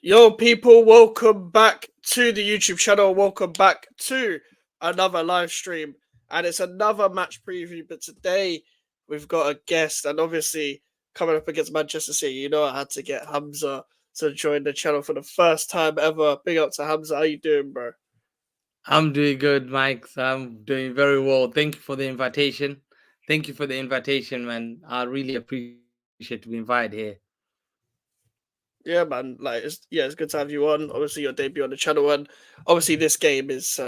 Yo, people, welcome back to the YouTube channel. Welcome back to another live stream. And it's another match preview. But today we've got a guest. And obviously, coming up against Manchester City, I had to get Hamza to join the channel for the first time ever. Big up to Hamza. How you doing, bro? I'm doing good, Mike. I'm doing very well. Thank you for the invitation. Thank you for the invitation, man. I really appreciate to be invited here. Yeah, man. It's good to have you on. Obviously, your debut on the channel, and obviously, this game is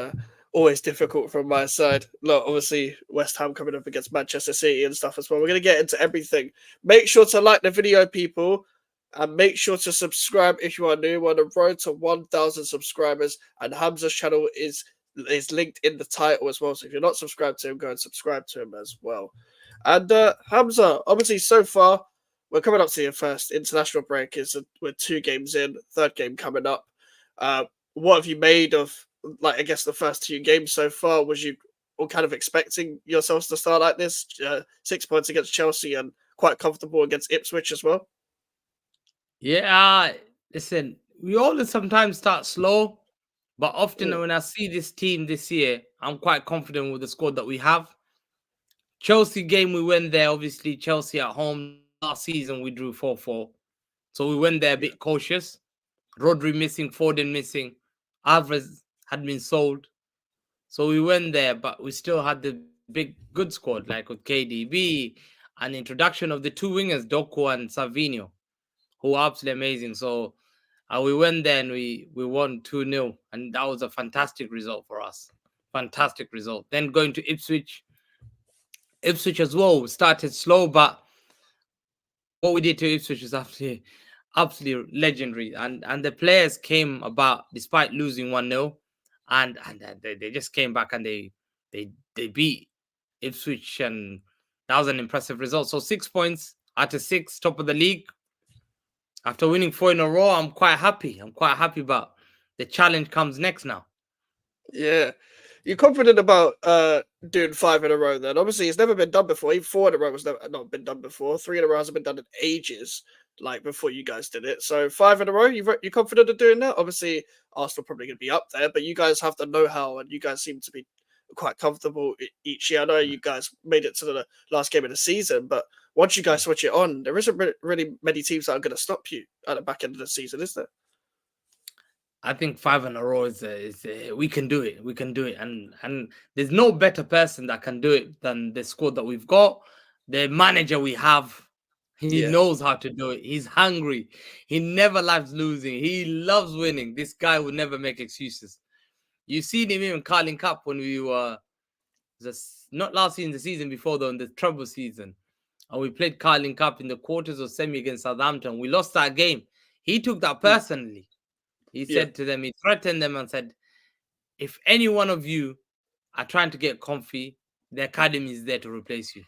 always difficult from my side. Look, obviously, West Ham coming up against Manchester City and stuff as well. We're gonna get into everything. Make sure to like the video, people, and make sure to subscribe if you are new. We're on the road to 1,000 subscribers, and Hamza's channel is linked in the title as well. So if you're not subscribed to him, go and subscribe to him as well. And Hamza, obviously, so far we're coming up to your first international break. We're 2 games in, third game coming up. What have you made of, I guess, the first 2 games so far? Was you all kind of expecting yourselves to start like this? 6 points against Chelsea and quite comfortable against Ipswich as well. Yeah, listen, we always sometimes start slow, but often Mm, when I see this team this year, I'm quite confident with the squad that we have. Chelsea game, we went there. Obviously, Chelsea at home. Last season, we drew 4-4. So we went there a yeah, bit cautious. Rodri missing, Foden missing. Alvarez had been sold. So we went there, but we still had the big good squad, like with KDB and introduction of the two wingers, Doku and Savinho, who are absolutely amazing. So we went there and we won 2-0, and that was a fantastic result for us. Fantastic result. Then going to Ipswich as well started slow, but what we did to Ipswich was absolutely legendary. And the players came about despite losing 1-0, and they just came back and they beat Ipswich, and that was an impressive result. So 6 points out of six, top of the league. After winning four in a row, I'm quite happy. I'm quite happy, but the challenge comes next now. yeah. You're confident about doing 5 in a row then? Obviously, it's never been done before. Even 4 in a row was never not been done before. 3 in a row hasn't been done in ages, like before you guys did it. So 5 in a row, you confident of doing that? Obviously, Arsenal probably going to be up there, but you guys have the know-how, and you guys seem to be quite comfortable each year. I know you guys made it to the last game of the season, but once you guys switch it on, there isn't really many teams that are going to stop you at the back end of the season, is there? I think five in a row is we can do it. We can do it, and there's no better person that can do it than the squad that we've got. The manager we have, he Yeah. knows how to do it. He's hungry. He never likes losing. He loves winning. This guy would never make excuses. You seen him even Carling Cup when we were not last season, the season before though, in the treble season, and we played Carling Cup in the quarters or semi against Southampton. We lost that game. He took that Mm, personally. He yeah. said to them, he threatened them and said, if any one of you are trying to get comfy, the academy is there to replace you.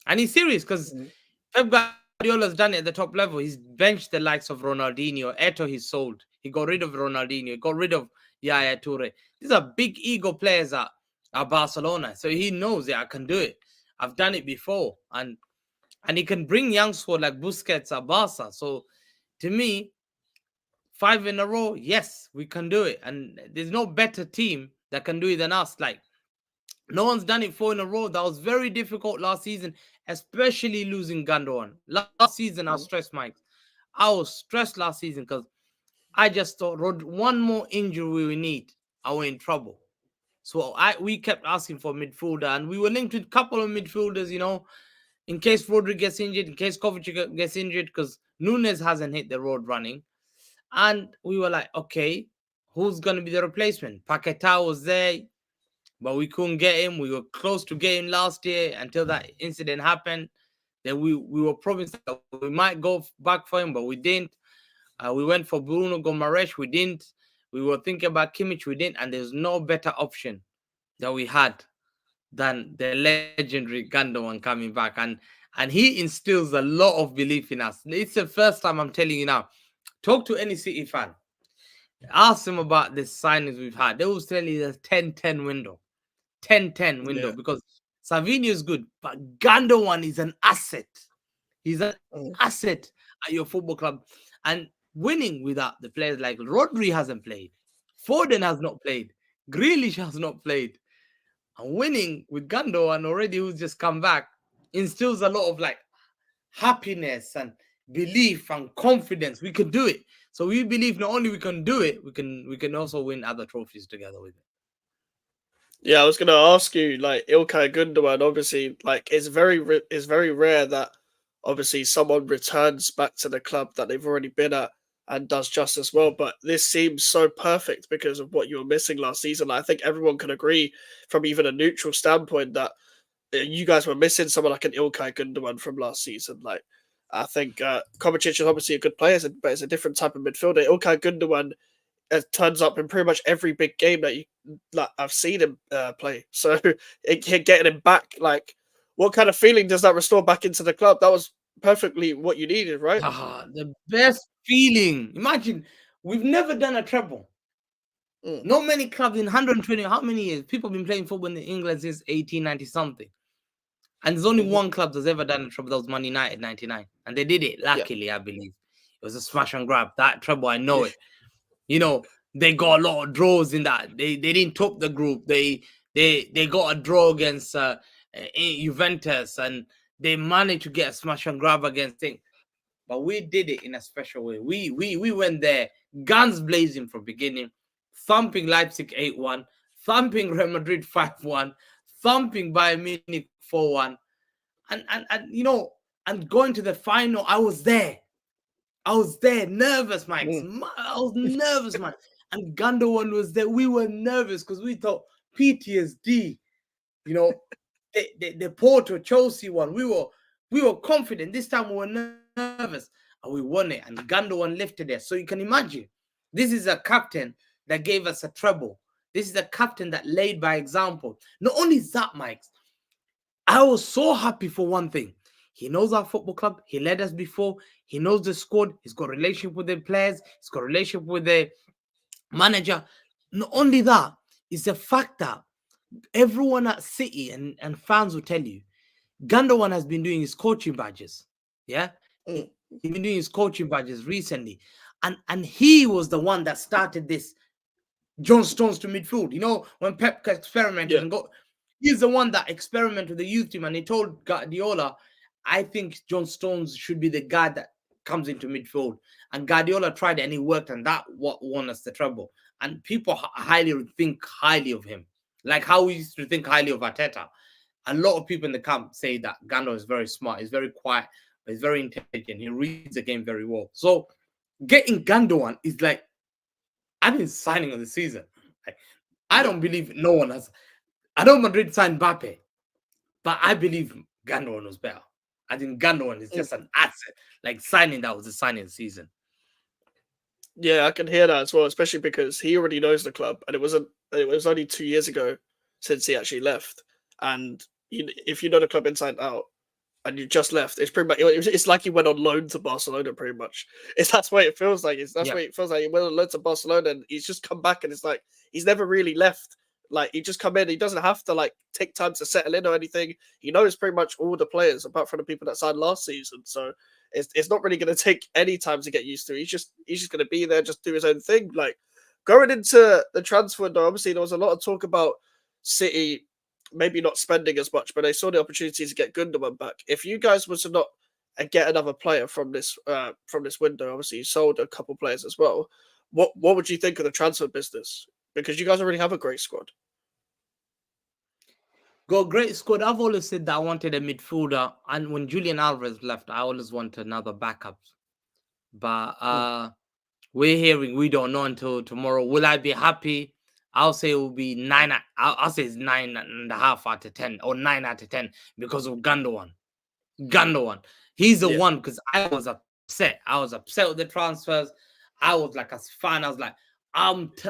And he's serious because Mm, Pep Guardiola's done it at the top level. He's benched the likes of Ronaldinho. Eto he's sold. He got rid of Ronaldinho. He got rid of Yaya Toure. These are big ego players at Barcelona. So he knows that I can do it. I've done it before. And he can bring young squad like Busquets at Barca. So to me, five in a row, yes, we can do it. And there's no better team that can do it than us. Like, no one's done it four in a row. That was very difficult last season, especially losing Gundogan. Last season, I was mm, stressed, Mike. I was stressed last season because I just thought, Rod, one more injury we need, and we're in trouble. So we kept asking for midfielder, and we were linked with a couple of midfielders, in case Rodri gets injured, in case Kovacic gets injured, because Nunes hasn't hit the road running. And we were like, okay, who's going to be the replacement? Paquetá was there, but we couldn't get him. We were close to getting last year until that incident happened. Then we were promised that we might go back for him, but we didn't. We went for Bruno Gomaresh. We didn't. We were thinking about Kimmich. We didn't. And there's no better option that we had than the legendary Gundogan coming back. And he instills a lot of belief in us. It's the first time I'm telling you now. Talk to any City fan. Ask them about the signings we've had. They will tell you the 10-10 window. 10-10 window yeah. because Savinho is good, but Gundogan is an asset. He's an Mm, asset at your football club. And winning without the players like Rodri hasn't played, Foden has not played, Grealish has not played, and winning with Gundogan already, who's just come back, instills a lot of like happiness and belief and confidence. We can do it. So we believe not only we can do it, we can also win other trophies together with it. Yeah, I was gonna ask you, like Ilkay Gundogan. Obviously, like it's very rare that obviously someone returns back to the club that they've already been at and does just as well. But this seems so perfect because of what you were missing last season. I think everyone can agree from even a neutral standpoint that you guys were missing someone like an Ilkay Gundogan from last season. Like I think Kovacic is obviously a good player, but it's a different type of midfielder. Ilkay Gundogan turns up in pretty much every big game that you like I've seen him play. So getting him back, like, what kind of feeling does that restore back into the club? That was perfectly what you needed, right? The best feeling. Imagine we've never done a treble. Mm. Not many clubs in 120. How many years? People have been playing football in England since 1890 something. And there's only Mm-hmm. one club that's ever done a treble. That was Man United, 99. And they did it, Yeah. luckily, I believe. It was a smash and grab. That treble, I know Yeah. it. You know, they got a lot of draws in that. They didn't top the group. They got a draw against Juventus, and they managed to get a smash and grab against things. But we did it in a special way. We went there, guns blazing from beginning, thumping Leipzig 8-1, thumping Real Madrid 5-1, thumping Bayern Munich 4-1. And and going to the final, I was there. Nervous, Mike. Mm. I was nervous, man. And Gundogan was there. We were nervous because we thought PTSD, you know, the Porto Chelsea one. We were confident. This time we were nervous. And we won it. And Gundogan lifted it. So you can imagine, this is a captain that gave us a treble. This is a captain that laid by example. Not only that, Mike, I was so happy for one thing. He knows our football club. He led us before. He knows the squad. He's got a relationship with the players. He's got a relationship with the manager. Not only that, it's the fact that everyone at City and fans will tell you, Gundogan has been doing his coaching badges. Yeah? Mm. He's been doing his coaching badges recently. And he was the one that started this John Stones to midfield. You know, when Pep experimented and got... He's the one that experimented with the youth team, and he told Guardiola, I think John Stones should be the guy that comes into midfield. And Guardiola tried it, and he worked, and that what won us the treble. And people think highly of him, like how we used to think highly of Arteta. A lot of people in the camp say that Gando is very smart, he's very quiet, but he's very intelligent. He reads the game very well. So getting Gundogan is like, I've been signing of the season. Like, I don't believe no one has... I know Madrid signed Mbappe, but I believe Gundogan was better. I think Gundogan is just an asset. Like, signing that was a signing of the season. Yeah, I can hear that as well, especially because he already knows the club, and it was only 2 years ago since he actually left. And if you know the club inside out, and you just left, it's pretty much it's like he went on loan to Barcelona. Pretty much, that's what it feels like. That's what it feels like. He went on loan to Barcelona, and he's just come back, and it's like he's never really left. Like, he just come in, he doesn't have to like take time to settle in or anything. He knows pretty much all the players apart from the people that signed last season. So it's not really going to take any time to get used to. He's just going to be there, just do his own thing. Like, going into the transfer window, obviously there was a lot of talk about City maybe not spending as much, but they saw the opportunity to get Gundogan back. If you guys were to not get another player from this window, obviously you sold a couple players as well. What would you think of the transfer business? Because you guys already have a great squad. Got a great squad. I've always said that I wanted a midfielder, and when Julian Alvarez left, I always wanted another backup. But we're hearing we don't know until tomorrow. Will I be happy? I'll say it will be 9. I'll say it's 9.5 out of 10 or 9 out of 10 because of Gundogan. He's the one, because I was upset. I was upset with the transfers. I was like, as fan, I was like,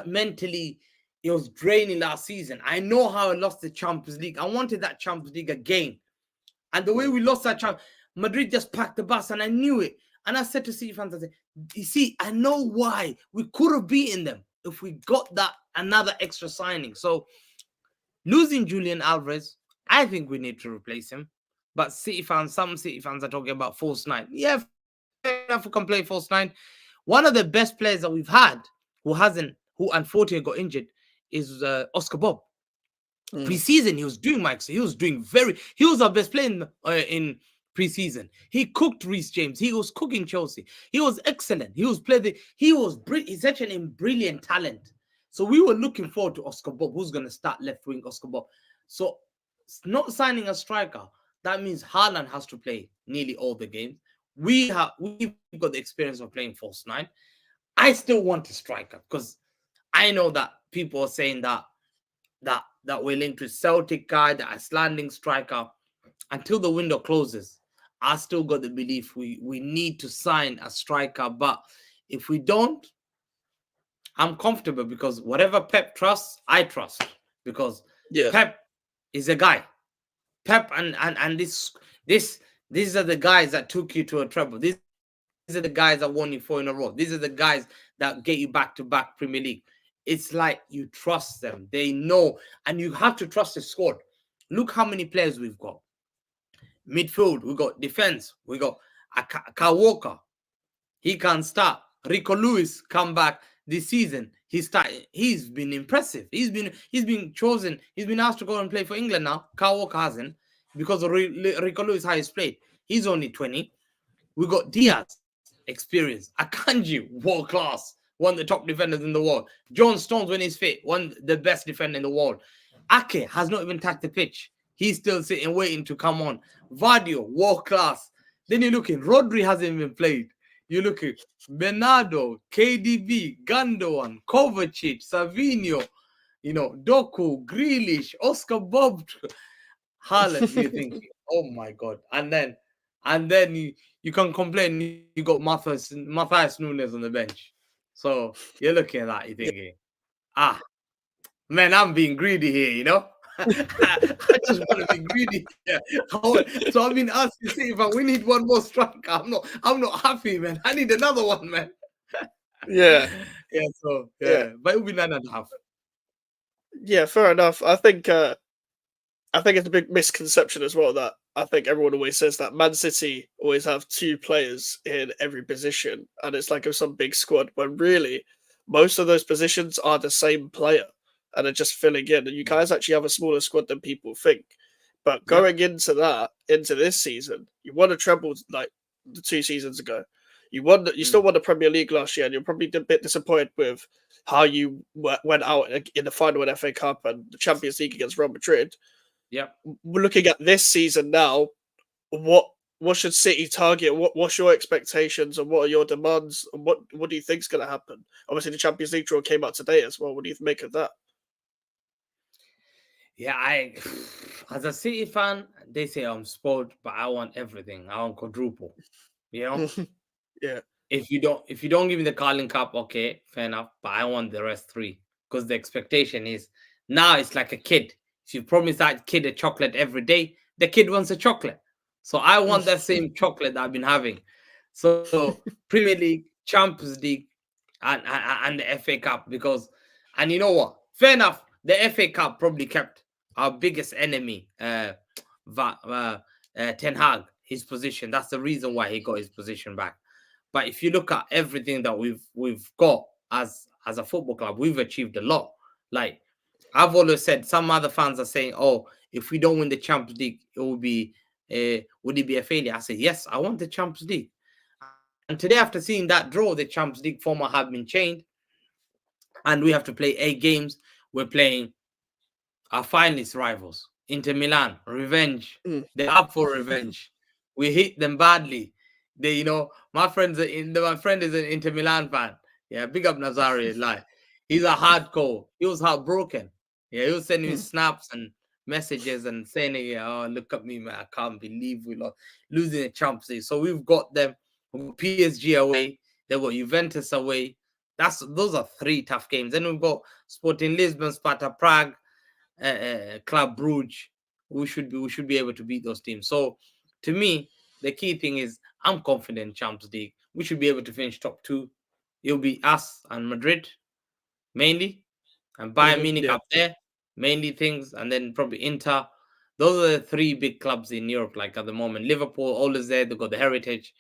mentally, it was draining last season. I know how I lost the Champions League. I wanted that Champions League again. And the way we lost that Champions, Madrid just packed the bus, and I knew it. And I said to City fans, I said, you see, I know why. We could have beaten them if we got that another extra signing. So losing Julian Alvarez, I think we need to replace him. But some City fans are talking about false nine. Yeah, fair enough, we can play false nine. One of the best players that we've had who unfortunately got injured is Oscar Bob. Mm. Preseason, he was doing Mike. He was doing he was our best player in preseason. He cooked Reece James. He was cooking Chelsea. He was excellent. He's such an brilliant talent. So we were looking forward to Oscar Bob, who's going to start left wing Oscar Bob. So not signing a striker, that means Haaland has to play nearly all the games. We've got the experience of playing false nine. I still want a striker because I know that people are saying that we're linked with Celtic guy, the Icelandic striker. Until the window closes, I still got the belief we need to sign a striker. But if we don't, I'm comfortable because whatever Pep trusts, I trust. Because Yeah. Pep is a guy. Pep and these are the guys that took you to a treble. These are the guys that won you 4 in a row. These are the guys that get you back to back Premier League. It's like you trust them. They know, and you have to trust the squad. Look how many players we've got. Midfield, we got defense. We got Kyle Walker. He can start. Rico Lewis come back this season. He's been impressive. He's been chosen. He's been asked to go and play for England now. Kyle Walker hasn't because of Rico Lewis how he's played. He's only 20. We got Diaz, experience. Akanji, world class. One of the top defenders in the world. John Stones, when he's fit, one the best defender in the world. Ake has not even touched the pitch. He's still sitting, waiting to come on. Vardio, world class. Then you're looking, Rodri hasn't even played. You look at Bernardo, KDB, Gundogan, Kovacic, Savinho, Doku, Grealish, Oscar Bob, Haaland. You're thinking, oh my god! And then you can complain. You got Matthias Nunes on the bench. So you're looking at that. You're thinking, ah, man, I'm being greedy here. I just want to be greedy here. So I've been asking City if we need one more striker. I'm not happy, man. I need another one, man. Yeah. Yeah, so Yeah. but it'll be 9.5. Yeah, fair enough. I think it's a big misconception as well that I think everyone always says that Man City always have two players in every position, and it's like some big squad. When really, most of those positions are the same player, and are just filling in. And you guys actually have a smaller squad than people think. But Yep. going into this season, you won a treble like the 2 seasons ago. You still won the Premier League last year, and you're probably a bit disappointed with how you went out in the final in FA Cup and the Champions League against Real Madrid. Yep. We're looking at this season now. What should City target? What's your expectations and what are your demands? And what do you think is going to happen? Obviously, the Champions League draw came out today as well. What do you make of that? Yeah, as a City fan, they say I'm spoiled, but I want everything. I want quadruple. Yeah. If you don't give me the Carling Cup, okay, fair enough. But I want the rest 3 because the expectation is now it's like a kid. If you promise that kid a chocolate every day, the kid wants a chocolate. So I want that same chocolate that I've been having. So Premier League, Champions League, and the FA Cup and you know what? Fair enough. The FA Cup probably kept our biggest enemy, Ten Hag, his position. That's the reason why he got his position back. But if you look at everything that we've got as a football club, we've achieved a lot. Like I've always said, some other fans are saying, "Oh, if we don't win the Champions League, would it be a failure?" I say, "Yes, I want the Champions League." And today, after seeing that draw, the Champions League format have been changed, and we have to play 8 games. We're playing our finest rivals, Inter Milan, revenge. They're up for revenge. We hit them badly. My friend is an Inter Milan fan. Yeah, big up Nazari. Like, he's a hardcore. He was heartbroken. Yeah, he was sending me snaps and messages and saying, "Yeah, oh, look at me, man. I can't believe we lost, losing the Champions League." So we've got them. We've got PSG away. They've got Juventus away. Those are 3 tough games. Then we've got Sporting Lisbon, Sparta Prague, Club Brugge. We should be able to beat those teams. So to me, the key thing is I'm confident Champions League. We should be able to finish top 2. It'll be us and Madrid mainly, and Bayern Munich up there, mainly things, and then probably Inter. Those are the 3 big clubs in Europe, like at the moment. Liverpool always there. They've got the heritage.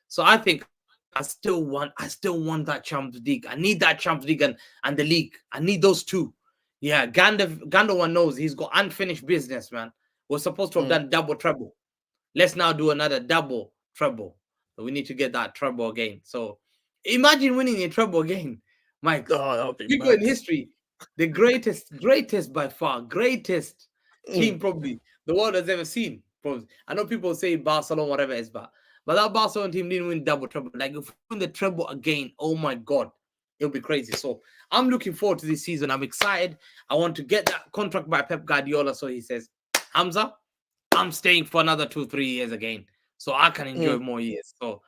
So I think I still want that Champions League. I need that Champions League and the league. I need those two. Yeah, Gandowan knows he's got unfinished business, man. We're supposed to have done double treble. Let's now do another double treble. So we need to get that treble again. So imagine winning a treble again, Mike. Oh, that'll be You go in mad. history, the greatest by far, greatest team probably the world has ever seen. Probably. I know people say Barcelona, whatever it is, but that Barcelona team didn't win double treble. Like if we win the treble again, oh my god, it'll be crazy. So I'm looking forward to this season. I'm excited. I want to get that contract by Pep Guardiola. So he says, Hamza, I'm staying for another 2-3 years again, so I can enjoy more years. So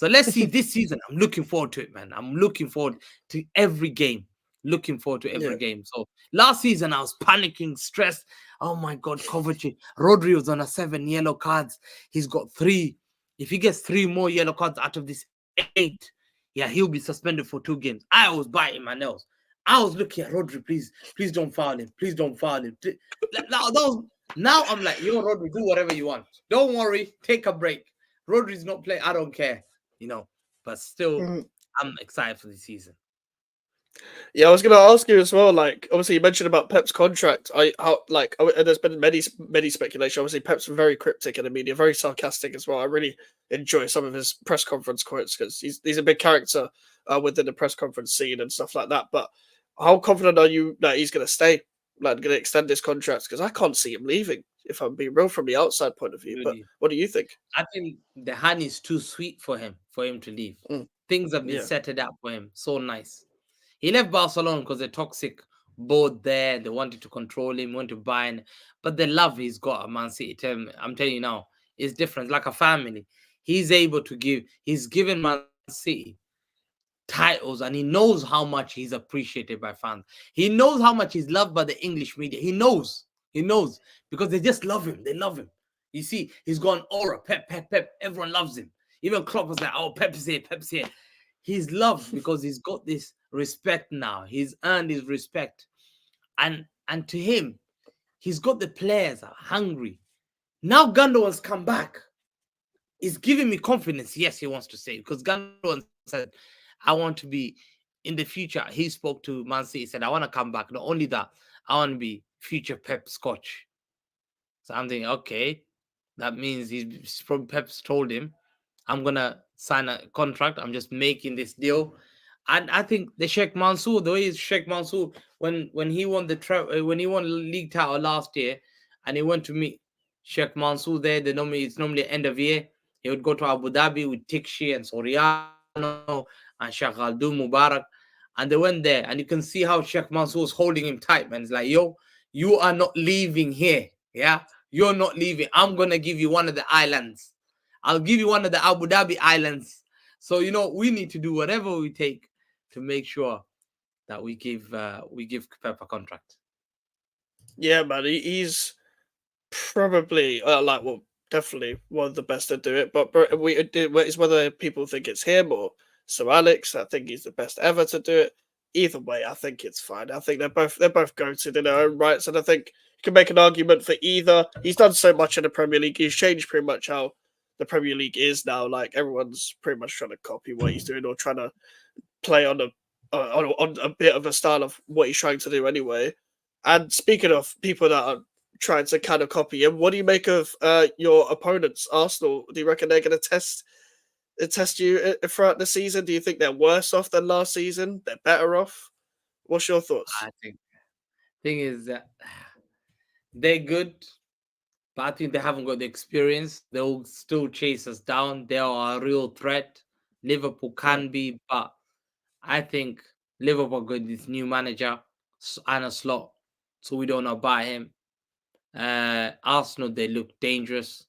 let's see this season. I'm looking forward to it, man. I'm looking forward to every game. Looking forward to every game. So last season I was panicking, stressed. Oh my God, Kovacic. Rodri was on a 7 yellow cards. He's got 3. If he gets 3 more yellow cards out of this 8, yeah, he'll be suspended for 2 games. I was biting my nails. I was looking at Rodri, please don't foul him. Please don't foul him. Now I'm like, yo, Rodri, do whatever you want. Don't worry, take a break. Rodri's not playing. I don't care, But still, I'm excited for the season. Yeah, I was going to ask you as well. Like, obviously, you mentioned about Pep's contract. There's been many speculation. Obviously, Pep's very cryptic in the media, very sarcastic as well. I really enjoy some of his press conference quotes because he's a big character within the press conference scene and stuff like that. But how confident are you that he's going to stay, like, going to extend his contract? Because I can't see him leaving. If I'm being real from the outside point of view, but Really. what do you think? I think the honey is too sweet for him to leave. Things have been settled up for him. So nice. He left Barcelona because the toxic board there. They wanted to control him, want to buy him. But the love he's got at Man City, I'm telling you now, is different. It's like a family. He's given Man City titles, and he knows how much he's appreciated by fans. He knows how much he's loved by the English media. He knows because they just love him. They love him. You see, he's got an aura. Pep. Everyone loves him. Even Klopp was like, oh, Pep's here. He's loved because he's got this respect now. He's earned his respect. And to him, he's got the players are hungry. Now Gundogan's come back. He's giving me confidence. Yes, he wants to stay because Gundogan said, I want to be in the future. He spoke to Man City, said, I want to come back. Not only that, I want to be future Pep Scotch. So I'm thinking, okay, that means he's probably Pep's told him, I'm going to sign a contract. I'm just making this deal. And I think the Sheikh Mansour, the way Sheikh Mansour, when he won when he won league title last year, and he went to meet Sheikh Mansour there, it's normally end of year. He would go to Abu Dhabi with Tikshi and Soriano and Sheikh Aldou Mubarak. And they went there, and you can see how Sheikh Mansour was holding him tight, man. It's like, yo, you are not leaving here. Yeah, you're not leaving. I'm going to give you one of the islands. I'll give you one of the Abu Dhabi islands. So, we need to do whatever we take to make sure that we give Pep a contract. Yeah, man, he's probably definitely one of the best to do it. But it's whether people think it's him or Sir Alex. I think he's the best ever to do it. Either way, I think it's fine. I think they're both goated in their own rights, and I think you can make an argument for either. He's done so much in the Premier League. He's changed pretty much how the Premier League is now. Like everyone's pretty much trying to copy what he's doing or trying to play on a bit of a style of what he's trying to do anyway. And speaking of people that are trying to kind of copy him, what do you make of your opponents, Arsenal? Do you reckon they're going to test you throughout the season? Do you think they're worse off than last season? They're better off? What's your thoughts? I think thing is that they're good, but I think they haven't got the experience. They'll still chase us down. They are a real threat. Liverpool can be, but I think Liverpool got this new manager, Anna Slot, so we don't know about him. Arsenal, they look dangerous,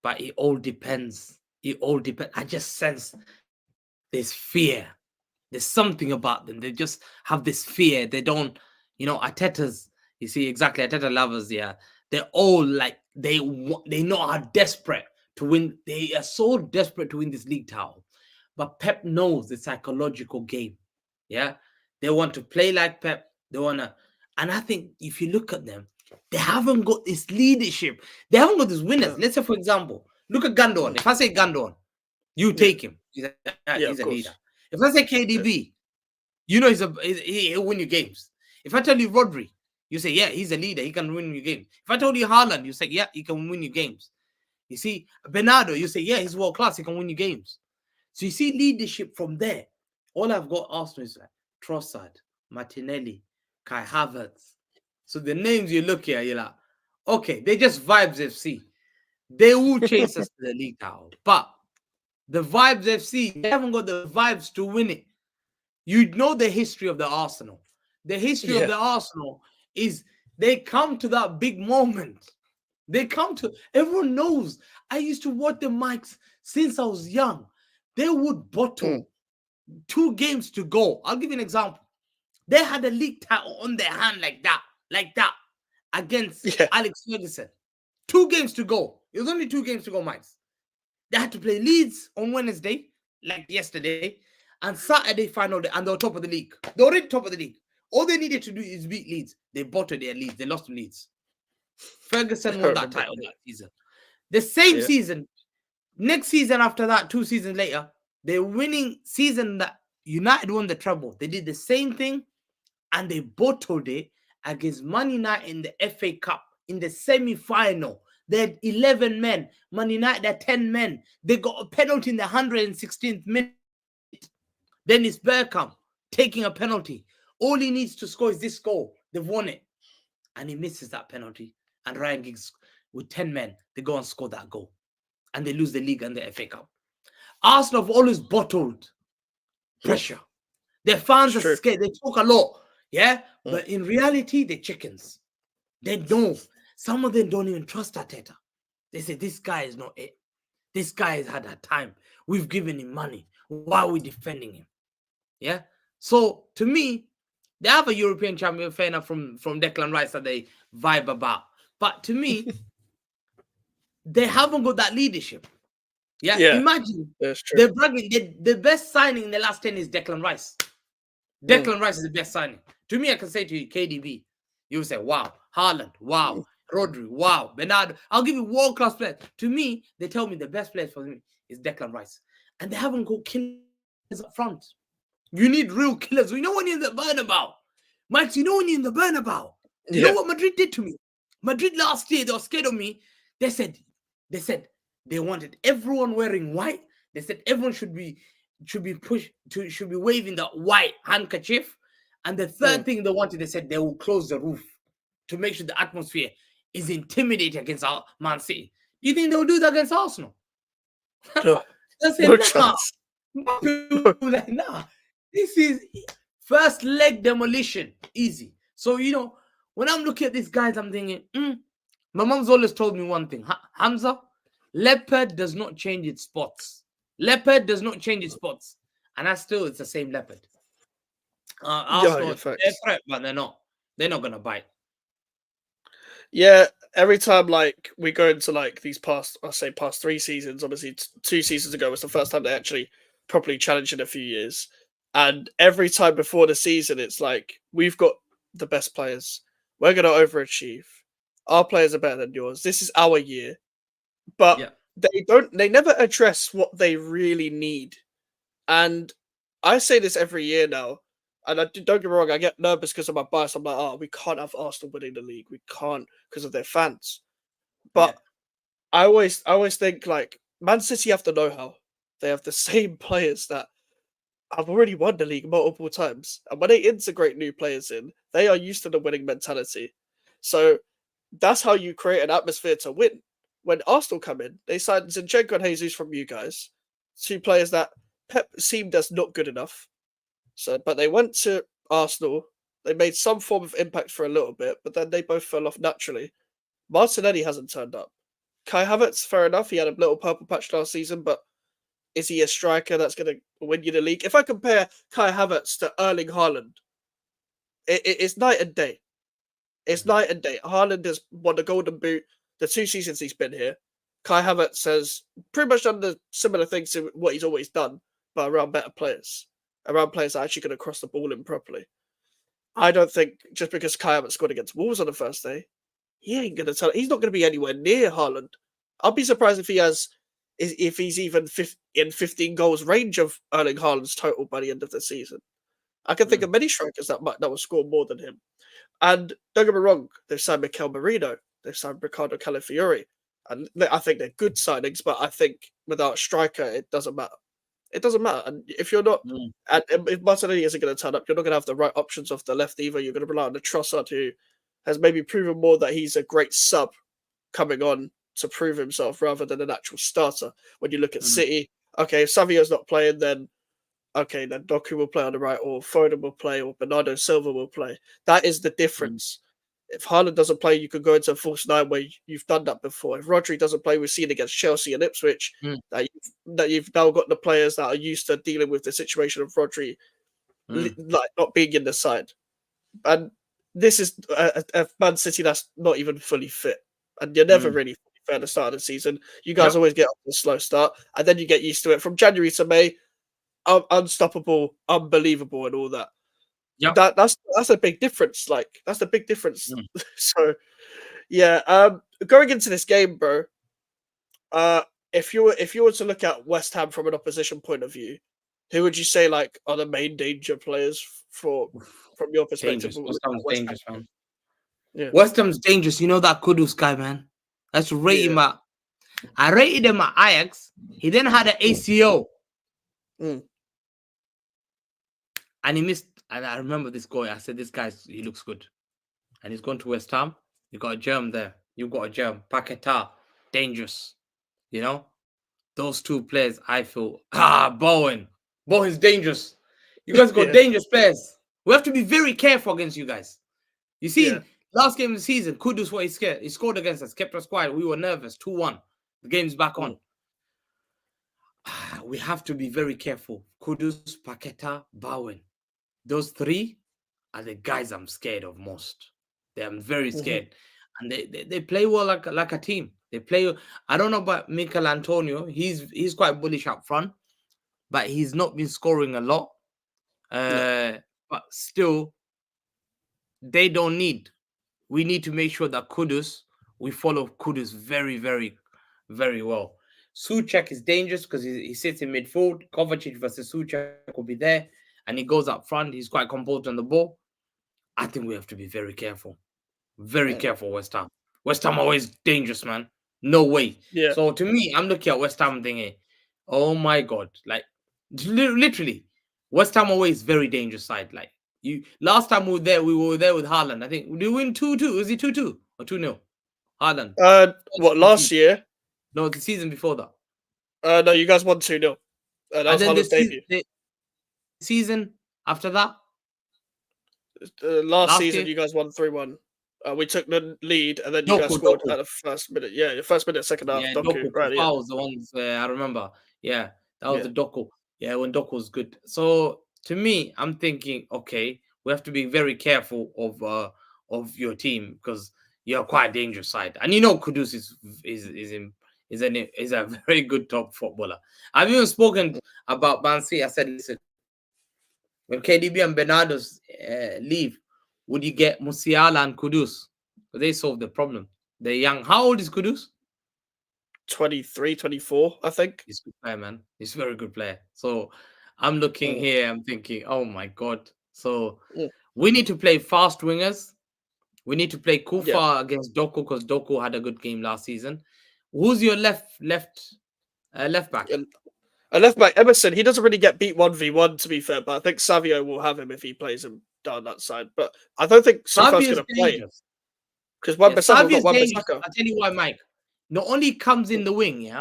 but it all depends. I just sense there's fear. There's something about them. They just have this fear. They don't, Arteta's, you see, exactly, Arteta lovers, yeah. They're all like, they know how desperate to win. They are so desperate to win this league title. But Pep knows the psychological game. Yeah. They want to play like Pep. They want to, and I think if you look at them, they haven't got this leadership. They haven't got these winners. Let's say, for example, look at Gundogan. If I say Gundogan, You take him. He's Yeah, he's of a leader. course. If I say Yeah. KDB, you know he'll win you games. If I tell you Rodri, you say, yeah, he's a leader. He can win you games. If I told you Haaland, you say, yeah, he can win you games. You see, Bernardo, you say, yeah, he's world class. He can win you games. So you see leadership from there. All I've got Arsenal is like Trossard, Martinelli, Kai Havertz. So the names you look here, you're like, okay, they just vibes FC. They will chase us to the league title. But the vibes FC, they haven't got the vibes to win it. You know the history of the Arsenal. The history of Yeah. the Arsenal is they come to that big moment. They come to everyone knows. I used to watch the mics since I was young. They would bottle 2 games to go. I'll give you an example. They had a league title on their hand like that, against Yeah. Alex Ferguson. 2 games to go. It was only 2 games to go, mics. They had to play Leeds on Wednesday, like yesterday, and Saturday final day, and they were top of the league. They were already top of the league. All they needed to do is beat Leeds. They bottled their Leeds. They lost to Leeds. Ferguson won that title that season. The same season, next season after that, 2 seasons later, they're winning season that United won the treble. They did the same thing, and they bottled it against Man United in the FA Cup in the semi-final. They had 11 men. Man United had 10 men. They got a penalty in the 116th minute. Then it's Bergkamp taking a penalty. All he needs to score is this goal. They've won it. And he misses that penalty. And Ryan Giggs, with 10 men, they go and score that goal. And they lose the league and the FA Cup. Arsenal have always bottled pressure. Their fans are scared. They talk a lot. Yeah? But in reality, they're chickens. They don't. Some of them don't even trust Arteta. They say, this guy is not it. This guy has had a time. We've given him money. Why are we defending him? Yeah? So, to me, they have a European champion, fair enough, from Declan Rice that they vibe about. But to me, they haven't got that leadership. Yeah? Imagine, they're bragging. The best signing in the last 10 is Declan Rice. Declan Rice is the best signing. To me, I can say to you, KDB, you say, wow. Haaland, wow. Rodri, wow. Bernardo, I'll give you world-class players. To me, they tell me the best players for me is Declan Rice. And they haven't got killers up front. You need real killers. You know when you're in the Bernabeu. Mike, you know when you're in the Bernabeu. You know what Madrid did to me? Madrid last year, they were scared of me. They said they wanted everyone wearing white. They said everyone should be waving the white handkerchief. And the third thing they wanted, they said they will close the roof to make sure the atmosphere is intimidating against Man City. Do you think they'll do that against Arsenal? No. They said, nah. This is first leg demolition. Easy. So, when I'm looking at these guys, I'm thinking, my mom's always told me one thing. Hamza, leopard does not change its spots. Leopard does not change its spots. And it's the same leopard. Arsenal, they're a threat, but they're not. They're not going to bite. Yeah, every time we go into these past 3 seasons, obviously 2 seasons ago was the first time they actually properly challenged in a few years. And every time before the season, it's we've got the best players. We're going to overachieve. Our players are better than yours. This is our year. But they never address what they really need. And I say this every year now. And don't get me wrong, I get nervous because of my bias. I'm like, we can't have Arsenal winning the league. We can't because of their fans. But I always think Man City have the know-how. They have the same players that have already won the league multiple times. And when they integrate new players in, they are used to the winning mentality. So that's how you create an atmosphere to win. When Arsenal come in, they signed Zinchenko and Jesus from you guys. 2 players that Pep seemed as not good enough. But they went to Arsenal. They made some form of impact for a little bit, but then they both fell off naturally. Martinelli hasn't turned up. Kai Havertz, fair enough, he had a little purple patch last season, but is he a striker that's going to win you the league? If I compare Kai Havertz to Erling Haaland, it's night and day. It's night and day. Haaland has won the Golden Boot the 2 seasons he's been here. Kai Havertz has pretty much done the similar things to what he's always done, but around better players. Around players that are actually going to cross the ball in properly. I don't think just because Kai Havertz scored against Wolves on the first day, he's not going to be anywhere near Haaland. I'll be surprised if he has if he's even in 15 goals range of Erling Haaland's total by the end of the season. I can think of many strikers that will score more than him. And don't get me wrong, they've signed Mikel Merino, they've signed Ricardo Calafiori, and I think they're good signings. But I think without a striker, it doesn't matter. It doesn't matter. And if you're not, and if Martinelli isn't going to turn up, you're not going to have the right options off the left either. You're going to rely on the Trossard, who has maybe proven more that he's a great sub coming on to prove himself rather than an actual starter. When you look at City, okay, if Savio's not playing, then Doku will play on the right, or Foden will play, or Bernardo Silva will play. That is the difference. If Haaland doesn't play, you could go into a false nine where you've done that before. If Rodri doesn't play, we've seen against Chelsea and Ipswich that you've now got the players that are used to dealing with the situation of Rodri like not being in the side. And this is a Man City that's not even fully fit. And you're never really fully fit at the start of the season. You guys always get off to a slow start, and then you get used to it. From January to May, unstoppable, unbelievable, and all that. Yeah, That's a big difference. Like, that's the big difference. So yeah, going into this game, bro. If you were to look at West Ham from an opposition point of view, who would you say like are the main danger players from your perspective? dangerous. West Ham's dangerous, man. Yeah. West Ham's dangerous. You know that Kudus guy, man. Let's rate him at. I rated him at Ajax. He then had an ACO. And he missed. And I remember this guy. I said, this guy, he looks good. And he's gone to West Ham. You got a germ there. You got a germ. Paquetá, dangerous. You know? Those two players, I feel. Bowen. Bowen's dangerous. You guys got dangerous players. We have to be very careful against you guys. You see, last game of the season, Kudus, what he scored against us, kept us quiet. We were nervous. 2-1. The game's back on. We have to be very careful. Kudus, Paquetá, Bowen. Those three are the guys I'm scared of most. I'm very scared. And they play well like a team. They play. I don't know about Mikel Antonio. He's quite bullish up front, but he's not been scoring a lot. But still, they don't need. We need to make sure that we follow Kudus very, very, very well. Souček is dangerous because he sits in midfield. Kovacic versus Souček will be there, and he goes up front. He's quite composed on the ball. I think we have to be very careful. Very careful, West Ham. West Ham always dangerous, man. No way. Yeah. So to me, I'm looking at West Ham thinking, oh my God. Like, literally, West Ham always very dangerous side. Like, last time we were there with Haaland. I think, did we win 2-2? Was it 2-2 or 2-0? Haaland. What, last year? No, the season before that. No, you guys won 2-0. That was Haaland's debut. The season after that? Last season, you guys won 3-1. We took the lead, and then you guys scored at the first minute. Yeah, the first minute, second half. Yeah, Doku, right? Yeah. Was the ones I remember. Yeah, that was the Doku. Yeah, when Doku was good. So to me, I'm thinking, okay, we have to be very careful of your team because you're quite a dangerous side, and you know Kudus is a very good top footballer. I've even spoken about Man City. I said, listen, when KDB and Bernardo's leave, would you get Musiala and Kudus? But they solved the problem. They're young. How old is Kudus? 23, 24, I think. He's a good player, man. He's a very good player. So I'm looking here. I'm thinking, oh my God. So we need to play fast wingers. We need to play Kufa against Doku because Doku had a good game last season. Who's your left back? A left back, Emerson. He doesn't really get beat 1v1, to be fair, but I think Savio will have him if he plays him down that side. But I don't think Sufa's going to play because Wan-Bissaka got Wan-Bissaka. I'll tell you why, Mike. Not only comes in the wing,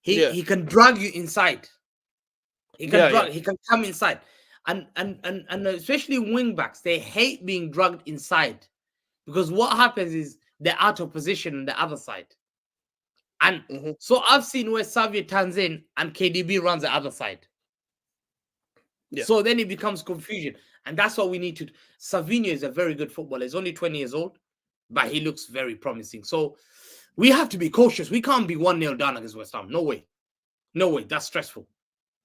he can drag you inside. He can come inside, and especially wing backs, they hate being dragged inside because what happens is they're out of position on the other side. And so I've seen where Savio turns in and KDB runs the other side. Yeah. So then it becomes confusion. And that's what we need to do. Savinho is a very good footballer. He's only 20 years old, but he looks very promising. So we have to be cautious. We can't be 1-0 down against West Ham. No way. No way. That's stressful.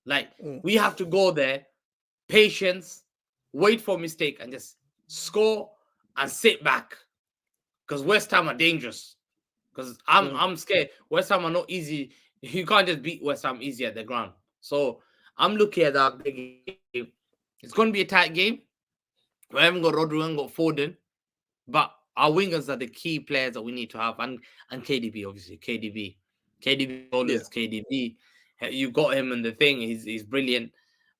Like, we have to go there, patience, wait for a mistake, and just score and sit back. Because West Ham are dangerous. Because I'm scared. West Ham are not easy You can't just beat West Ham easy at the ground. So I'm looking at that big game. It's going to be a tight game. We haven't got Rodri, we haven't got Foden, but our wingers are the key players that we need to have, and KDB obviously. KDB Yeah, always KDB. You got him in the thing. He's brilliant.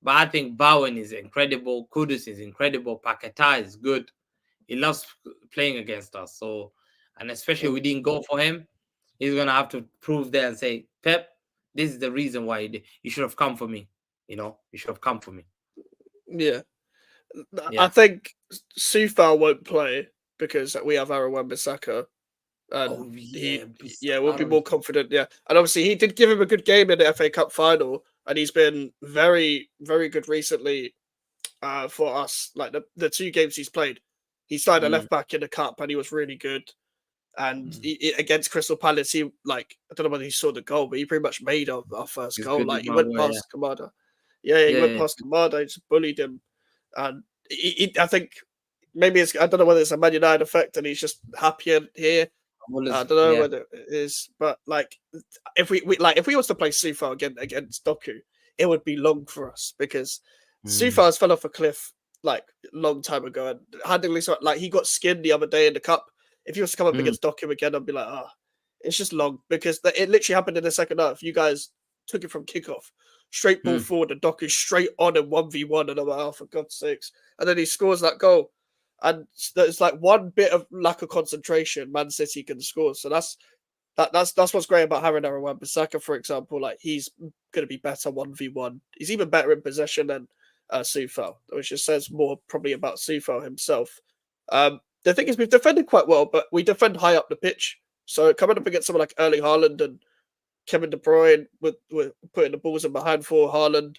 But I think Bowen is incredible. Kudus is incredible. Paquetá is good. He loves playing against us. So, and especially mm, we didn't go for him. He's gonna have to prove there and say, Pep, this is the reason why you should have come for me. You should have come for me. yeah. I Yeah. think Sufal won't play because we have Aaron Wan-Bissaka, and Oh yeah, he, yeah, we'll be more Aaron. confident. Yeah, and obviously he did give him a good game in the FA Cup final, and he's been very, very good recently. For us, like the two games he's played, he started a Mm, left back in the cup, and he was really good. And mm. against Crystal Palace, he like I don't know whether he saw the goal, but he pretty much made our first He's goal. good Like with he my went boy. Yeah, past Kamada, yeah, he yeah, went yeah. past Kamada, he just bullied him, and I think maybe it's I don't know whether it's a Man United effect, and he's just happier here. I'm I always, don't know yeah. whether it is, but like if we was to play Sufa again against Doku, it would be long for us because Mm, Sufa's fell off a cliff like a long time ago, and handling so like he got skinned the other day in the cup. If he was to come up mm, against Doku again, I'd be like, it's just long because it literally happened in the second half. You guys took it from kickoff, straight ball mm, forward, and Doku straight on and 1v1, and I'm like, oh, for God's sakes. And then he scores that goal. And there's like one bit of lack of concentration, Man City can score. So that's what's great about having Aaron Wan-Bissaka, for example. Like he's going to be better 1v1. He's even better in possession than Sufal, which just says more probably about Sufal himself. The thing is, we've defended quite well, but we defend high up the pitch. So coming up against someone like Erling Haaland and Kevin De Bruyne with putting the balls in behind for Haaland,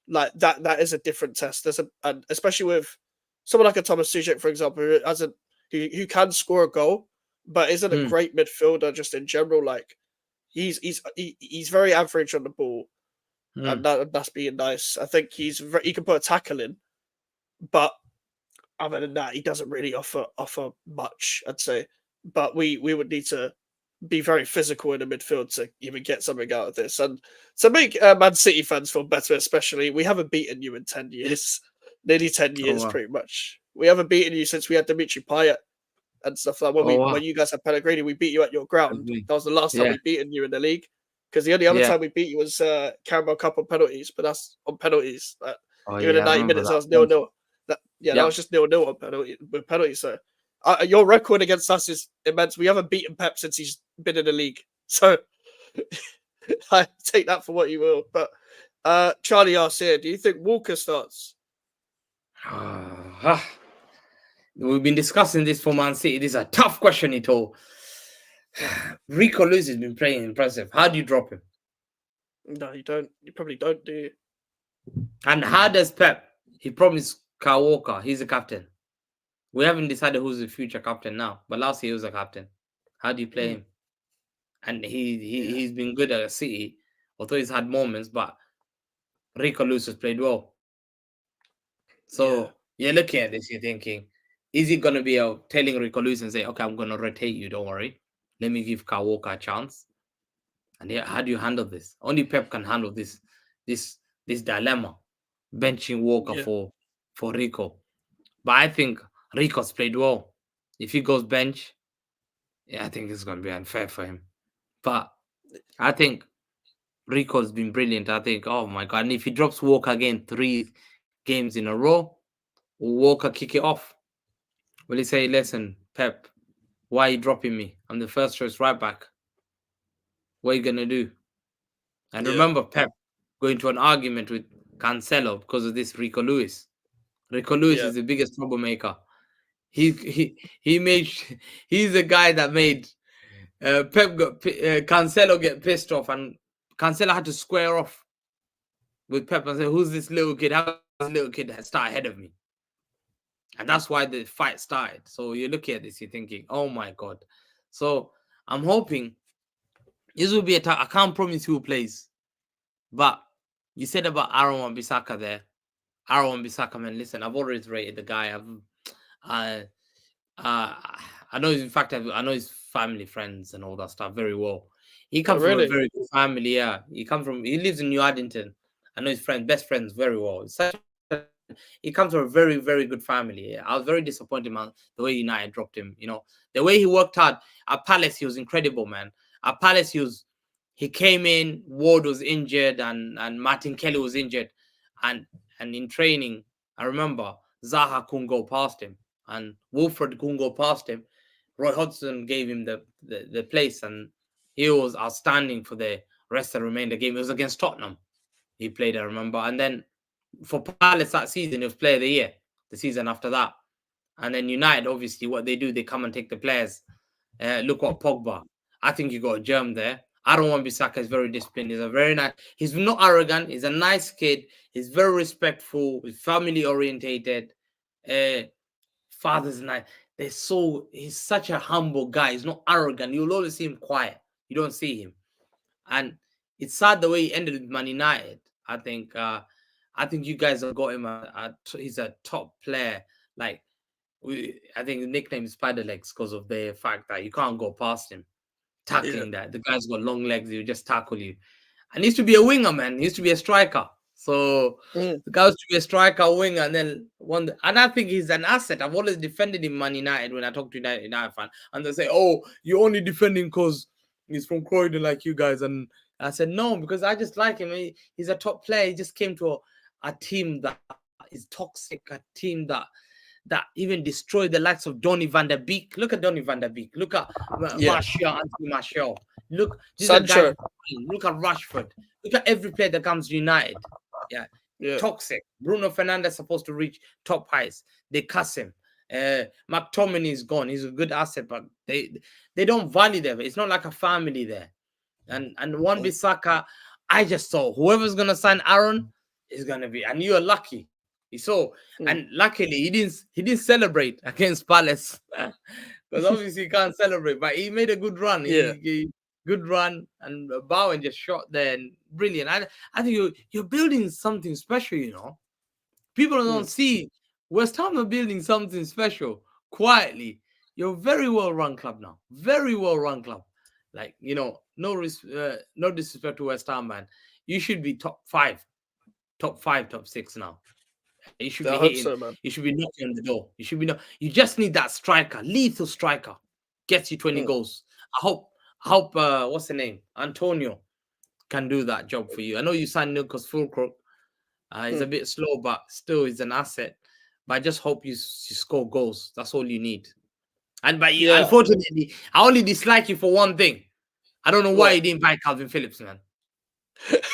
like that is a different test. And especially with someone like a Thomas Suchek, for example, who can score a goal, but isn't a mm, great midfielder just in general. Like he's very average on the ball, and mm. that's being nice. I think he can put a tackle in, but other than that, he doesn't really offer much. I'd say, but we would need to be very physical in the midfield to even get something out of this. And to make Man City fans feel better, especially, we haven't beaten you in 10 years, nearly 10 Oh years, wow. pretty much. We haven't beaten you since we had Dimitri Payet and stuff like Oh when wow. you guys had Pellegrini, we beat you at your ground. Agree. That was the last time Yeah. we beaten you in the league. Because the only other Yeah. time we beat you was Carabao Cup on penalties, but that's on penalties. Oh Even in yeah, I 90 remember minutes, that that was nil one. nil. That was Yep. just nil nil on penalty with penalties. So your record against us is immense. We haven't beaten Pep since he's been in the league. So I take that for what you will. But Charlie asks here, do you think Walker starts? We've been discussing this for Man City. This is a tough question, Ito. Rico Lewis has been playing impressive. How do you drop him? No, you don't. You probably don't, do you? And how does Pep? He promised Kyle Walker. He's the captain. We haven't decided who's the future captain now, but last year he was a captain. How do you play Mm, him? And yeah, he's been good at City, although he's had moments. But Rico Lewis has played well. yeah, So you're looking at this, you're thinking, is he gonna be telling Rico Lewis and say, okay, I'm gonna rotate you, don't worry. Let me give Kyle Walker a chance. And yeah, how do you handle this? Only Pep can handle this this dilemma, benching Walker yeah, for Rico. But I think Rico's played well. If he goes bench, yeah, I think it's gonna be unfair for him. But I think Rico's been brilliant. I think, oh my god, and if he drops Walker again 3 games in a row, will Walker kick it off? Will he say, listen, Pep, why are you dropping me? I'm the first choice right back. What are you gonna do? And yeah, remember Pep going to an argument with Cancelo because of this Rico Lewis. Rico Lewis yeah, is the biggest troublemaker. He made he's the guy that made Cancelo get pissed off, and Cancelo had to square off with Pep and say, "Who's this little kid? How this little kid has start ahead of me?" And that's why the fight started. So you're looking at this, you're thinking, "Oh my god!" So I'm hoping this will be I can't promise who plays, but you said about Aaron Wan-Bissaka there. Aaron Wan-Bissaka, man, listen, I've always rated the guy. Uh, I know. In fact, I know his family, friends, and all that stuff very well. He Oh, comes from a really? very good family. Yeah, he lives in New Addington. I know his best friends very well. He comes from a very, very good family. Yeah. I was very disappointed, man, the way United dropped him. The way he worked hard at Palace, he was incredible, man. At Palace, he came in. Ward was injured, and Martin Kelly was injured, and in training, I remember Zaha couldn't go past him, and Wilfred couldn't go past him. Roy Hodgson gave him the place, and he was outstanding for the rest of the remainder game. It was against Tottenham. He played, I remember, and then for Palace that season, he was Player of the Year. The season after that, and then United, obviously, what they do, they come and take the players. Look what Pogba. I think you got a germ there. I don't want Bissaka. He's very disciplined. He's a very nice. He's not arrogant. He's a nice kid. He's very respectful. He's family orientated. Father's nice. He's such a humble guy. He's not arrogant. You'll always see him quiet. You don't see him, and it's sad the way he ended with Man United. I think you guys have got him. He's a top player. Like I think the nickname is Spider Legs because of the fact that you can't go past him tackling that. The guy's got long legs. He'll just tackle you. And he used to be a winger, man. He used to be a striker. So the guy used to be a striker, winger, and then and I think he's an asset. I've always defended him, Man United, when I talk to United fan, and they say, "Oh, you're only defending because he's from Croydon like you guys." And I said, "No, because I just like him. He's a top player. He just came to a team that is toxic, a team that even destroyed the likes of Donny van der Beek. Look at Donny van der Beek. Look at Martial, Anthony Martial. Look, these are guys. Look at Rashford. Look at every player that comes to United. Yeah. Toxic. Bruno Fernandes supposed to reach top heights. They cuss him. McTominay is gone. He's a good asset, but they don't value them. It's not like a family there. And Wan-Bissaka, I just saw whoever's gonna sign Aaron is gonna be, and you're lucky. He saw, and luckily he didn't celebrate against Palace because obviously he can't celebrate, but he made a good run. He good run, and Bowen just shot there, and brilliant. I think you're building something special. People don't see West Ham are building something special quietly. You're a very well run club now, very well run club. Like no disrespect to West Ham, man. You should be top 5, top 6 now. You should be hitting. So, man. You should be knocking on the door. You just need that striker, lethal striker, gets you 20 goals. I hope what's the name? Antonio can do that job for you. I know you signed Lucas Fulcrook. He's a bit slow, but still he's an asset. But I just hope you score goals. That's all you need. Unfortunately, I only dislike you for one thing. I don't know why you didn't buy Calvin Phillips, man.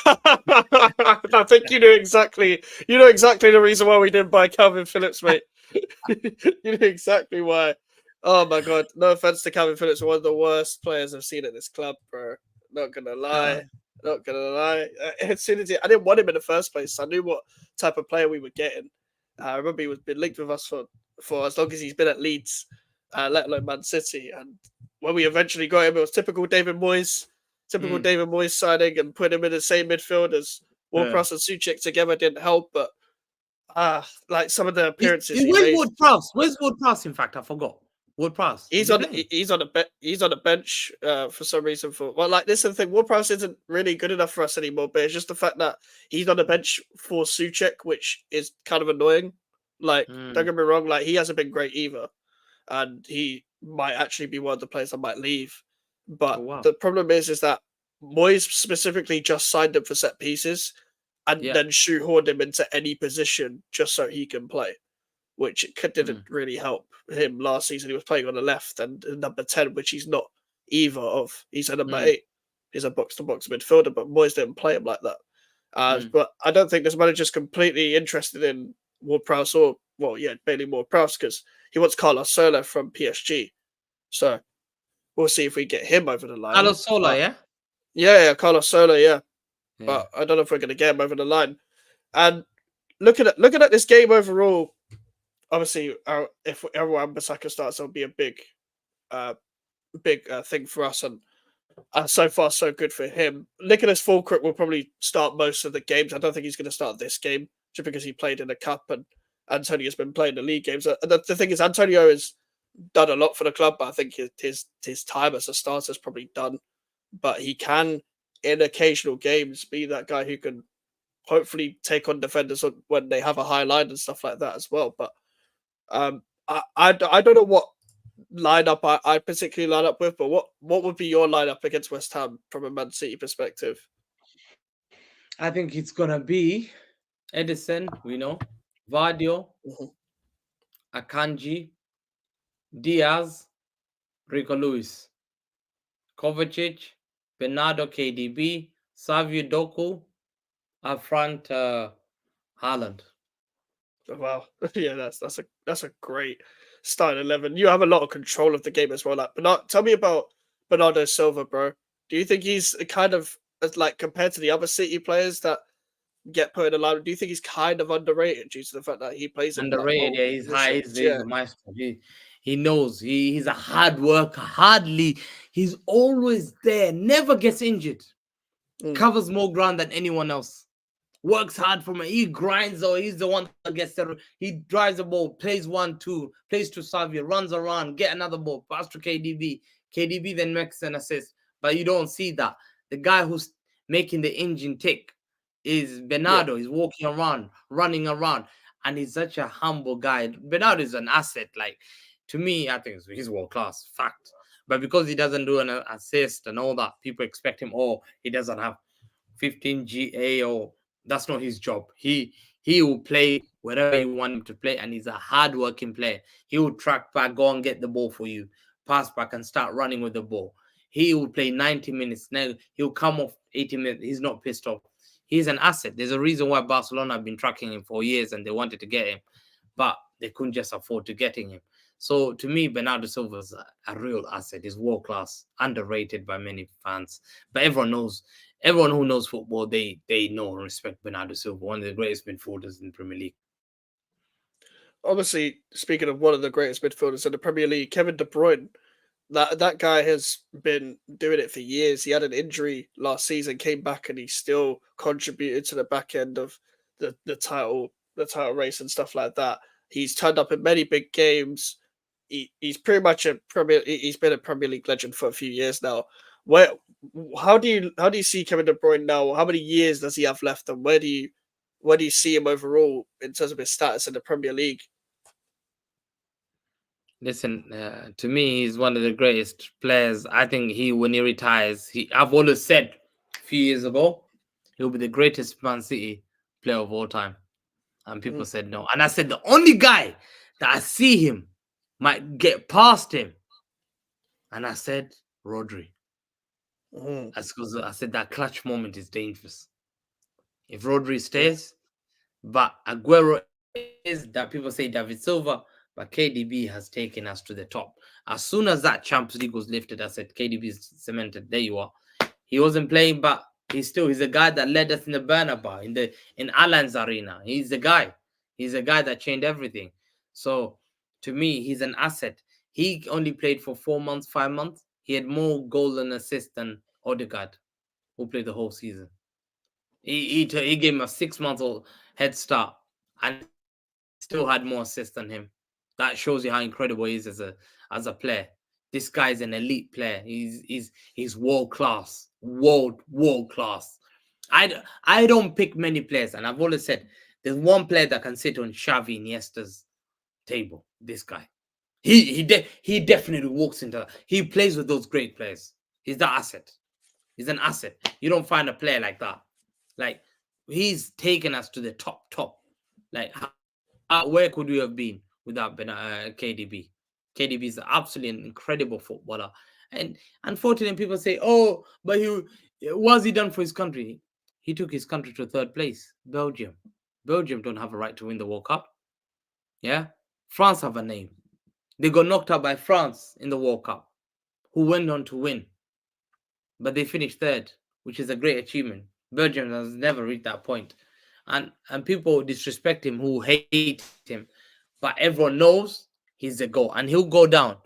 I think you know exactly the reason why we didn't buy Calvin Phillips, mate. You know exactly why. Oh my god, no offense to Calvin Phillips, one of the worst players I've seen at this club, bro. Not gonna lie. As soon as I didn't want him in the first place, I knew what type of player we were getting. I remember he was been linked with us for as long as he's been at Leeds, let alone Man City. And when we eventually got him, it was typical David Moyes signing and putting him in the same midfield as Ward-Prowse and Souček together didn't help. But like some of the appearances where's Ward-Prowse? Where's Ward-Prowse? In fact, I forgot. Ward-Prowse. He's on a bench for some reason. This is the thing. Ward-Prowse isn't really good enough for us anymore. But it's just the fact that he's on the bench for Souček, which is kind of annoying. Like, don't get me wrong. Like, he hasn't been great either, and he might actually be one of the players that might leave. But the problem is that Moyes specifically just signed him for set pieces, and then shoehorned him into any position just so he can play, which didn't really help him last season. He was playing on the left and number 10, which he's not either of. He's a number 8. He's a box-to-box midfielder, but Moyes didn't play him like that. But I don't think this manager's completely interested in Ward-Prowse mainly Ward-Prowse, because he wants Carlos Soler from PSG. So we'll see if we get him over the line. Carlos Soler, yeah? Yeah, Carlos Soler, yeah. But I don't know if we're going to get him over the line. And looking at this game overall, obviously, if Wan-Bissaka starts, it'll be a big thing for us. And so far, so good for him. Nicholas Fulcrook will probably start most of the games. I don't think he's going to start this game just because he played in the cup and Antonio's been playing the league games. And the thing is, Antonio is done a lot for the club, but I think his time as a starter is probably done. But he can, in occasional games, be that guy who can hopefully take on defenders when they have a high line and stuff like that as well. But I don't know what lineup I particularly line up with, but what would be your lineup against West Ham from a Man City perspective? I think it's gonna be Edison, we know, Vardio, Mhm. Akanji, Diaz, Rico Lewis, Kovacic, Bernardo KDB, Savio Doku, up front Haaland. Oh, wow, yeah, that's a great starting 11. You have a lot of control of the game as well. Like, Bernard, tell me about Bernardo Silva, bro. Do you think he's kind of like compared to the other City players that get put in the line? Do you think he's kind of underrated due to the fact that he plays in like Underrated, yeah, multiple he's high, positions? he's Yeah. a maestro. He knows. He's a hard worker, hardly he's always there, never gets injured, Mm, covers more ground than anyone else. Works hard for me. He grinds, or he's the one that gets there. He drives the ball, plays 1-2, plays to Savia, runs around, get another ball, pass to KDB. KDB then makes an assist, but you don't see that. The guy who's making the engine tick is yeah. Bernardo. He's walking around, running around, and he's such a humble guy. Bernardo is an asset. Like, to me, I think he's world class, fact. But because he doesn't do an assist and all that, people expect him. Oh, he doesn't have 15 GA, or that's not his job. He will play wherever you want him to play, and he's a hard-working player. He will track back, go and get the ball for you, pass back, and start running with the ball. He will play 90 minutes. Now he'll come off 80 minutes. He's not pissed off. He's an asset. There's a reason why Barcelona have been tracking him for years and they wanted to get him, but they couldn't just afford to getting him. So to me, Bernardo Silva is a real asset. He's world class, underrated by many fans, but everyone who knows football, they know and respect Bernardo Silva, one of the greatest midfielders in the Premier League. Obviously, speaking of one of the greatest midfielders in the Premier League, Kevin De Bruyne. That guy has been doing it for years. He had an injury last season, came back, and he still contributed to the back end of the title race and stuff like that. He's turned up in many big games. He's pretty much he's been a Premier League legend for a few years now. Where how do you see Kevin De Bruyne now? How many years does he have left, and where do you see him overall in terms of his status in the Premier League? Listen, to me, he's one of the greatest players. I think when he retires, I've always said a few years ago, he'll be the greatest Man City player of all time. And people Mm, said no. And I said the only guy that I see him might get past him. And I said Rodri. mm, That's because I said that clutch moment is dangerous. If Rodri yeah. stays, but Aguero is that people say David Silva, but KDB has taken us to the top. As soon as that Champions League was lifted, I said KDB is cemented. There you are. He wasn't playing, but he's a guy that led us in the Bernabeu, in Allianz Arena. He's the guy. He's a guy that changed everything. So to me, he's an asset. He only played for 4 months, 5 months. He had more goals and assists than Odegaard, who played the whole season. He gave him a 6 month old head start, and he still had more assists than him. That shows you how incredible he is as a player. This guy is an elite player. He's world class, world class. I don't pick many players, and I've always said there's one player that can sit on Xavi Iniesta's table. This guy, he definitely walks into that. He plays with those great players. He's the asset. He's an asset. You don't find a player like that. Like, he's taken us to the top. Like, where could we have been without KDB? KDB is absolutely an incredible footballer. And unfortunately, people say, "Oh, but was he done for his country?" He took his country to third place, Belgium. Belgium don't have a right to win the World Cup. Yeah, France have a name. They got knocked out by France in the World Cup, who went on to win, but they finished third, which is a great achievement. Belgium has never reached that point. And people disrespect him who hate him, but everyone knows he's the goal, and he'll go down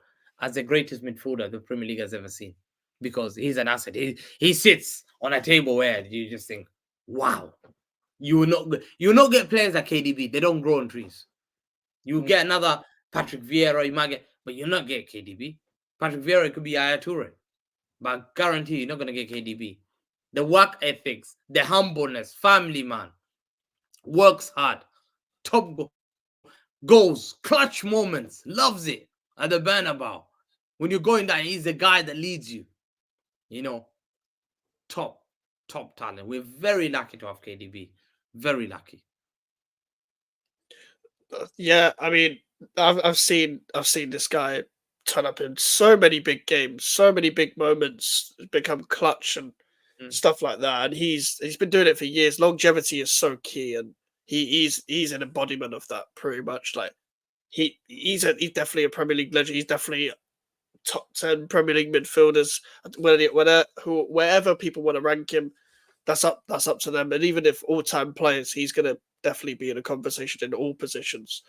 as the greatest midfielder the Premier League has ever seen because he's an asset. He sits on a table where you just think, wow, you will not get players like KDB. They don't grow on trees. You Mm, get another Patrick Vieira, you might get, but you're not getting KDB. Patrick Vieira could be Yaya Toure, but I guarantee you're not going to get KDB. The work ethics, the humbleness, family man, works hard, goals, clutch moments, loves it at the Bernabeu. When you're going there, he's the guy that leads you. You know, top, top talent. We're very lucky to have KDB. Very lucky. Yeah, I mean, I've seen this guy turn up in so many big games, so many big moments, become clutch and Mm. stuff like that. And he's been doing it for years. Longevity is so key, and he's an embodiment of that pretty much. Like he's definitely a Premier League legend. He's definitely top 10 Premier League midfielders. Wherever people want to rank him, that's up to them. And even if all-time players, he's gonna definitely be in a conversation in all positions.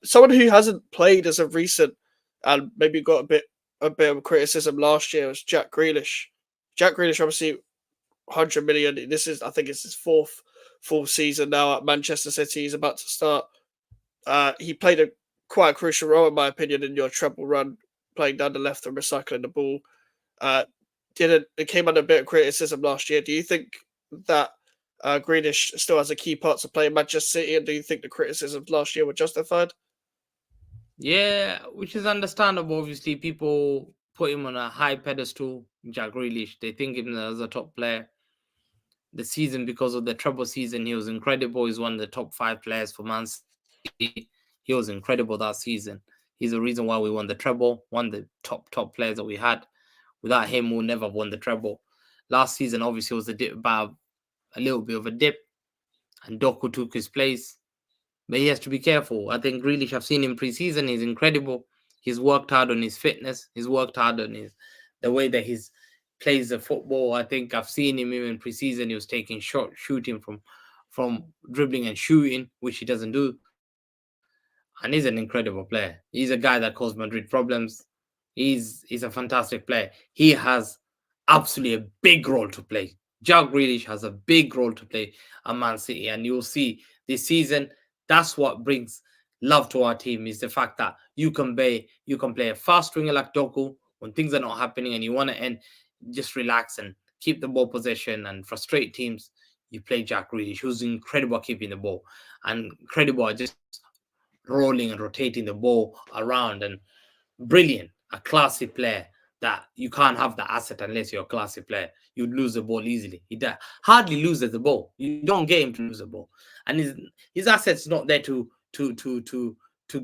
Someone who hasn't played as of recent and maybe got a bit of criticism last year was Jack Grealish. Jack Grealish, obviously, 100 million. I think it's his fourth full season now at Manchester City. He's about to start. He played a quite a crucial role, in my opinion, in your treble run, playing down the left and recycling the ball. Uh, it came under a bit of criticism last year. Do you think that Greenish still has a key part to play in Manchester City, and do you think the criticisms last year were justified? Yeah, which is understandable. Obviously, people put him on a high pedestal, Jack Grealish. They think him as a top player. The season, because of the treble season, he was incredible. He's one of the top 5 players for Man City. He was incredible that season. He's the reason why we won the treble, one of the top players that we had. Without him, we'll never have won the treble. Last season, obviously, was a little bit of a dip, and Doku took his place. But he has to be careful. I think Grealish, I've seen him preseason. He's incredible. He's worked hard on his fitness. He's worked hard on the way that he's plays the football. I think I've seen him even preseason. He was taking shooting from dribbling and shooting, which he doesn't do. And he's an incredible player. He's a guy that caused Madrid problems. He's a fantastic player. He has absolutely a big role to play. Jack Grealish has a big role to play at Man City, and you'll see this season. That's what brings love to our team, is the fact that you can play a fast winger like Doku when things are not happening and you want to end, just relax and keep the ball possession and frustrate teams. You play Jack Grealish, who's incredible at keeping the ball and incredible at just rolling and rotating the ball around, and brilliant, a classy player that you can't have the asset unless you're a classy player. You'd lose the ball easily. Hardly loses the ball. You don't get him to lose the ball, and his asset's not there to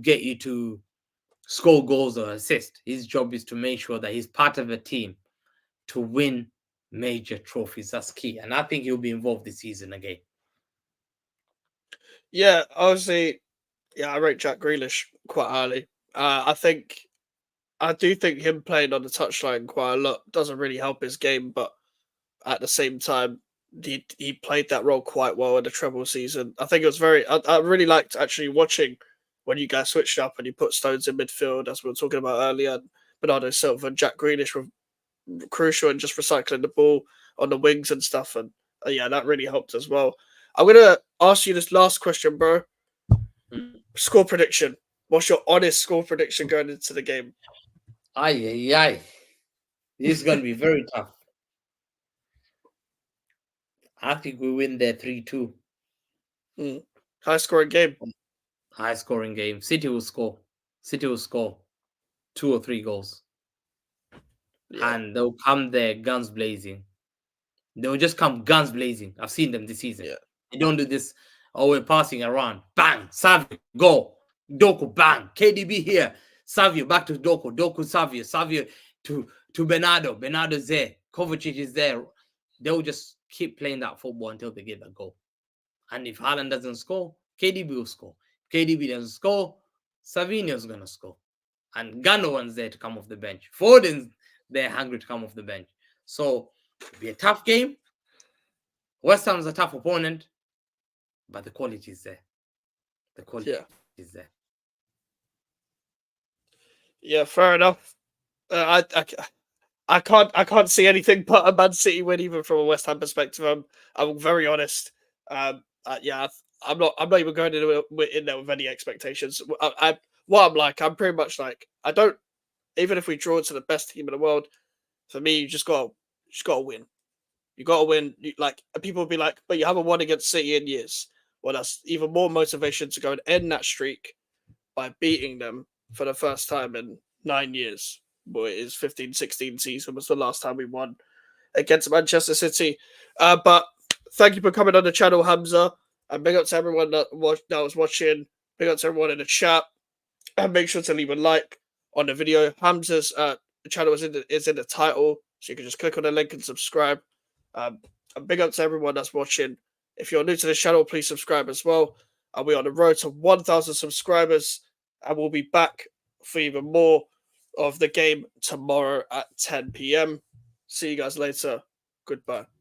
get you to score goals or assist. His job is to make sure that he's part of a team to win major trophies. That's key, and I think he'll be involved this season again. Yeah, obviously, yeah, I rate Jack Grealish quite highly. I do think him playing on the touchline quite a lot doesn't really help his game, but at the same time, he played that role quite well in the treble season. I think it was I really liked actually watching when you guys switched up and you put Stones in midfield, as we were talking about earlier, and Bernardo Silva and Jack Grealish were crucial in just recycling the ball on the wings and stuff. And yeah, that really helped as well. I'm gonna ask you this last question, bro. Mm. Score prediction. What's your honest score prediction going into the game? Aye, aye, aye. This is going to be very tough. I think we win there 3-2. High scoring game. High scoring game. City will score. City will score 2 or 3 goals. Yeah. And they'll come there guns blazing. They'll just come guns blazing. I've seen them this season. Yeah. They don't do this. Oh, we're passing around. Bang. Savio. Go. Doku. Bang. KDB here. Savio back to Doku. Doku Savio. Savio to Bernardo. Bernardo's there. Kovacic is there. They'll just keep playing that football until they get a goal. And if Haaland doesn't score, KDB will score. KDB doesn't score, Savinho's going to score. And Gundogan's there to come off the bench. Foden's there hungry to come off the bench. So it'll be a tough game. West Ham's a tough opponent, but the quality is there. The quality is there. Yeah, fair enough. I can't see anything but a Man City win, even from a West Ham perspective. I'm very honest. Yeah, I'm not even going in there with any expectations. what I'm like. I'm pretty much like I don't. Even if we draw to the best team in the world, for me, you just gotta win. You gotta win. People will be like, but you haven't won against City in years. Well, that's even more motivation to go and end that streak by beating them for the first time in 9 years. Boy, it is 15-16 season was the last time we won against Manchester City. But thank you for coming on the channel, Hamza. And big up to everyone that was watching. Big up to everyone in the chat. And make sure to leave a like on the video. Hamza's channel is in the title, so you can just click on the link and subscribe. And big up to everyone that's watching. If you're new to the channel, please subscribe as well. And we're on the road to 1,000 subscribers, and we'll be back for even more of the game tomorrow at 10 p.m. See you guys later. Goodbye.